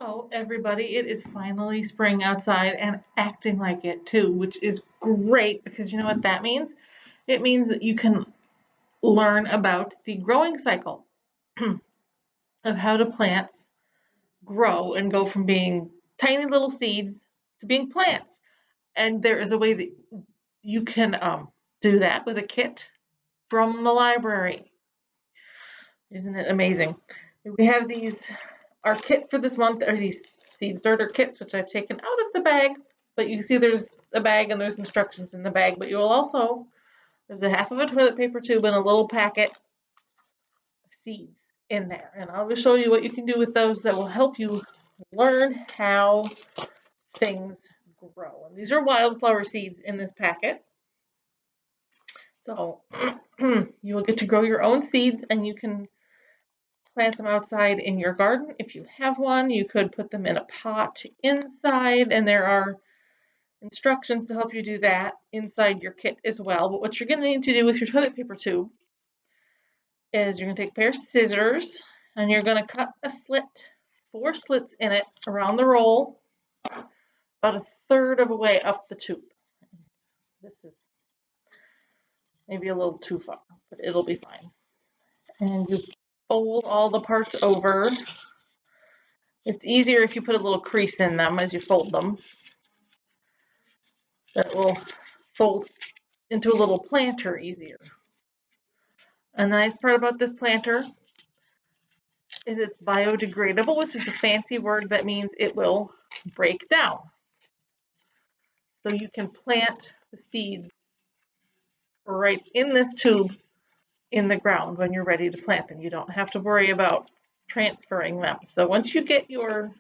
Oh, everybody, it is finally spring outside and acting like it too, which is great because you know what that means? It means that you can learn about the growing cycle of how do plants grow and go from being tiny little seeds to being plants. And there is a way that you can do that with a kit from the library. Isn't it amazing? We have our kit for this month are these seed starter kits, which I've taken out of the bag, but you see there's a bag and there's instructions in the bag, but you will also, there's a half of a toilet paper tube and a little packet of seeds in there. And I'll show you what you can do with those that will help you learn how things grow. And these are wildflower seeds in this packet. So you will get to grow your own seeds and you can plant them outside in your garden. If you have one, you could put them in a pot inside, and there are instructions to help you do that inside your kit as well. But what you're going to need to do with your toilet paper tube is you're going to take a pair of scissors and you're going to cut a slit, 4 slits in it around the roll, about a third of a way up the tube. This is maybe a little too far, but it'll be fine. And you fold all the parts over. It's easier if you put a little crease in them as you fold them. That will fold into a little planter easier. And the nice part about this planter is it's biodegradable, which is a fancy word that means it will break down. So you can plant the seeds right in this tube in the ground when you're ready to plant them. You don't have to worry about transferring them. So once you get your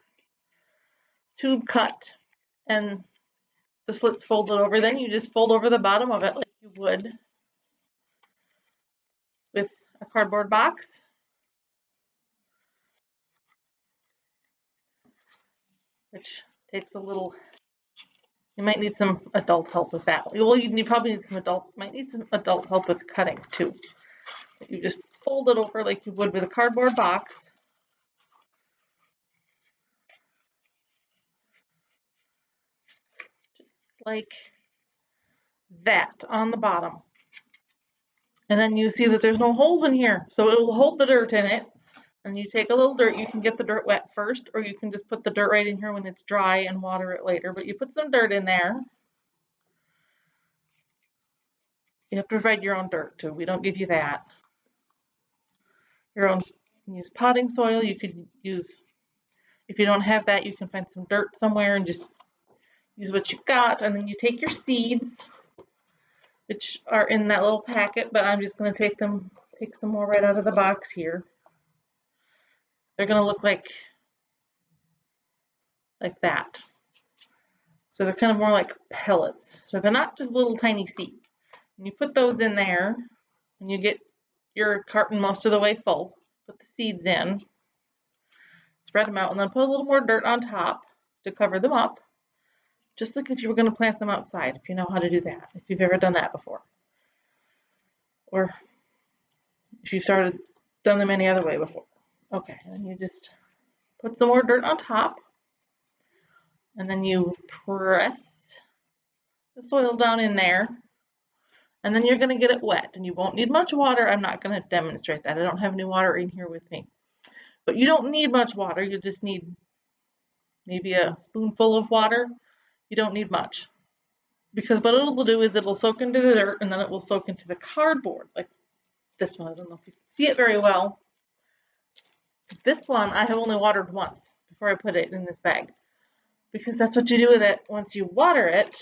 tube cut and the slits folded over, then you just fold over the bottom of it like you would with a cardboard box. Which takes a little, you might need some adult help with that. Well, you probably need some adult help with cutting too. You just fold it over like you would with a cardboard box. Just like that on the bottom. And then you see that there's no holes in here, so it will hold the dirt in it. And you take a little dirt, you can get the dirt wet first, or you can just put the dirt right in here when it's dry and water it later. But you put some dirt in there. You have to provide your own dirt too. We don't give you that. Your own, use potting soil. You could use, if you don't have that, you can find some dirt somewhere and just use what you've got. And then you take your seeds, which are in that little packet, but I'm just going to take some more right out of the box here. They're going to look like that. So they're kind of more like pellets. So they're not just little tiny seeds. And you put those in there, and you get your carton most of the way full. Put the seeds in, spread them out, and then put a little more dirt on top to cover them up, just like if you were going to plant them outside, if you know how to do that, if you've ever done that before. Or if you've done them any other way before. Okay, and you just put some more dirt on top, and then you press the soil down in there, and then you're going to get it wet, and you won't need much water. I'm not going to demonstrate that. I don't have any water in here with me. But you don't need much water. You just need maybe a spoonful of water. You don't need much. Because what it'll do is it'll soak into the dirt, and then it will soak into the cardboard, like this one. I don't know if you can see it very well. This one I have only watered once before I put it in this bag, because that's what you do with it once you water it,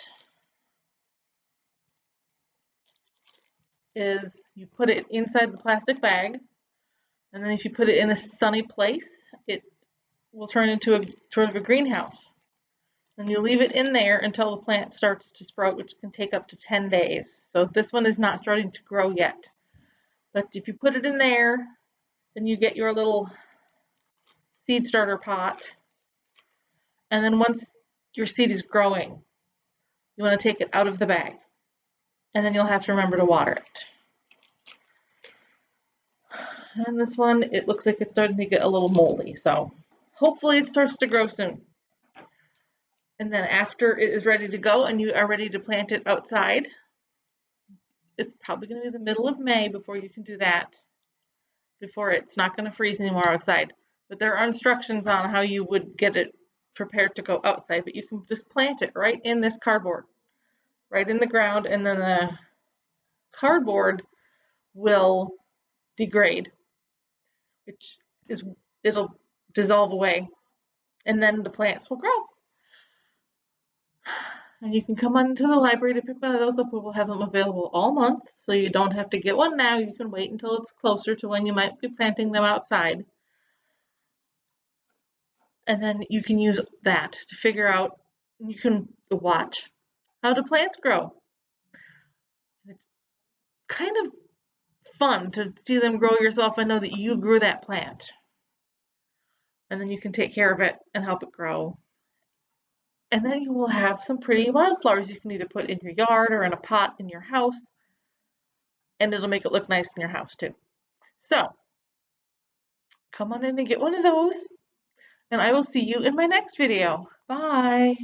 is you put it inside the plastic bag, and then if you put it in a sunny place, it will turn into a sort of a greenhouse. And you leave it in there until the plant starts to sprout, which can take up to 10 days. So this one is not starting to grow yet. But if you put it in there, then you get your little seed starter pot. And then once your seed is growing, you want to take it out of the bag. And then you'll have to remember to water it. And this one, it looks like it's starting to get a little moldy. So hopefully it starts to grow soon. And then after it is ready to go and you are ready to plant it outside, it's probably going to be the middle of May before you can do that, before it's not going to freeze anymore outside. But there are instructions on how you would get it prepared to go outside, but you can just plant it right in this cardboard, right in the ground, and then the cardboard will degrade, which is, it'll dissolve away, and then the plants will grow. And you can come on to the library to pick one of those up. We will have them available all month, so you don't have to get one now. You can wait until it's closer to when you might be planting them outside. And then you can use that to figure out, you can watch how do plants grow. It's kind of fun to see them grow yourself and know that you grew that plant. And then you can take care of it and help it grow. And then you will have some pretty wildflowers you can either put in your yard or in a pot in your house, and it'll make it look nice in your house too. So come on in and get one of those, and I will see you in my next video. Bye.